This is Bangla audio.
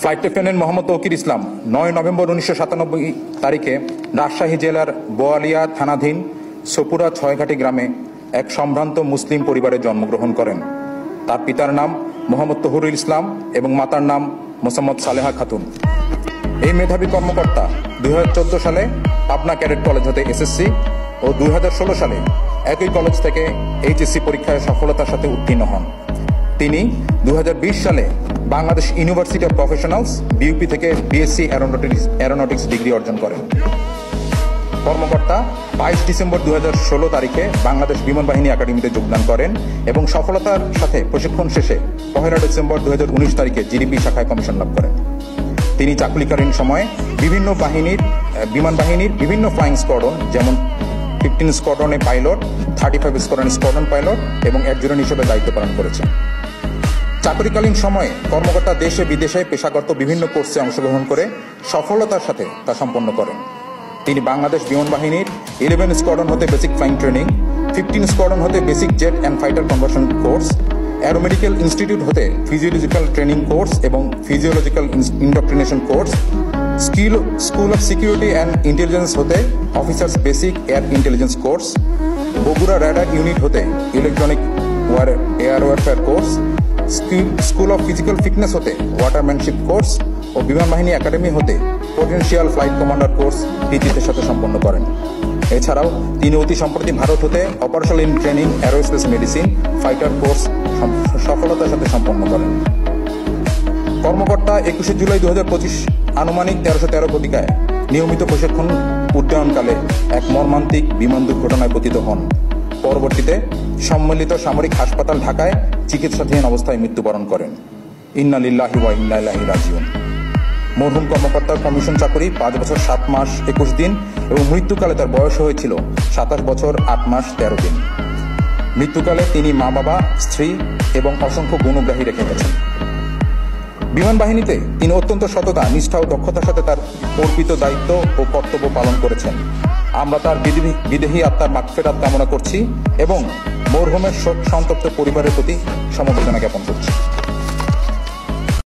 ফ্লাইট লেফটেন্যান্ট মোহাম্মদ তৌকির ইসলাম ৯ নভেম্বর ১৯৯৭ তারিখে রাজশাহী জেলার বোয়ালিয়া থানাধীন সপুরা ছয়ঘাটি গ্রামে এক সম্ভ্রান্ত মুসলিম পরিবারে জন্মগ্রহণ করেন। তার পিতার নাম মোহাম্মদ তহুরুল ইসলাম এবং মাতার নাম মোসাম্মদ সালেহা খাতুন। এই মেধাবী কর্মকর্তা ২০১৪ সালে পাবনা ক্যাডেট কলেজ হতে এসএসসি ও ২০১৬ সালে একই কলেজ থেকে এইচএসসি পরীক্ষায় সফলতার সাথে উত্তীর্ণ হন। তিনি ২০২০ সালে Bangladesh university of professionals BUP থেকে বিএসসি অ্যারোনটিক্স ডিগ্রি অর্জন করেন। কর্মকর্তা ২২ ডিসেম্বর ২০১৬ তারিখে বাংলাদেশ বিমান বাহিনী একাডেমিতে যোগদান করেন এবং সফলতার সাথে প্রশিক্ষণ শেষে ১ ডিসেম্বর ২০১৯ তারিখে জিডিপি শাখায় কমিশন লাভ করেন। তিনি চাকুরিকালীন সময়ে বিমান বাহিনীর বিভিন্ন ফ্লাইং স্কোয়াড্রন যেমন 15 স্কোয়াড্রনে পাইলট, 35 স্কোয়াড্রন পাইলট এবং অ্যাডজুটেন্ট হিসেবে দায়িত্ব পালন করেছেন। চাকুরিকালীন সময়ে কর্মকর্তা দেশে বিদেশে পেশাগত বিভিন্ন কোর্সে অংশগ্রহণ করে সফলতার সাথে তা সম্পন্ন করেন। তিনি বাংলাদেশ বিমান বাহিনীর 11 স্কোয়াড্রন হতে বেসিক ফ্লাইং ট্রেনিং, 15 স্কোয়াড্রন হতে basic jet and fighter conversion course, aeromedical institute হতে ফিজিওলজিক্যাল ট্রেনিং কোর্স এবং physiological indoctrination course, school of security and intelligence হতে officers basic air intelligence course, Bogura radar unit হতে electronic air warfare course, school of physical fitness হতে ওয়াটারম্যানশিপ কোর্স ও বিমান বাহিনী একাডেমি হতে পোটেনশিয়াল ফ্লাইট কমান্ডার কোর্স কৃতিত্বের সাথে সম্পন্ন করেন। এছাড়াও তিনি অতি সম্প্রতি ভারত হতে operational in training aerospace medicine fighter course সফলতার সাথে সম্পন্ন করেন। কর্মকর্তা ২১ জুলাই ২০২৫ আনুমানিক ১৩১৩ ঘটিকায় নিয়মিত প্রশিক্ষণ উড্ডয়নকালে এক মর্মান্তিক বিমান দুর্ঘটনায় পতিত হন। পরবর্তীতে সম্মিলিত সামরিক হাসপাতাল ঢাকায় চিকিৎসাধীন অবস্থায় মৃত্যুবরণ করেন। ইন্না লিল্লাহি ওয়া ইন্না ইলাইহি রাজিউন। মরহুম কর্মকর্তার কমিশন চাকরি ৫ বছর ৭ মাস ২১ দিন এবং মৃত্যুকালে তার বয়স হয়েছিল ২৭ বছর ৮ মাস ১৩ দিন। মৃত্যুকালে তিনি মা বাবা, স্ত্রী এবং অসংখ্য গুণগ্রাহী রেখে গেছেন। বিমান বাহিনীতে তিনি অত্যন্ত সততা, নিষ্ঠা ও দক্ষতার সাথে তার অর্পিত দায়িত্ব ও কর্তব্য পালন করেছেন। আমরা তার বিদেহী আত্মার মাগফিরাত কামনা করছি এবং মরহুমের সন্তপ্ত পরিবারের প্রতি সমবেদনা জ্ঞাপন করছি।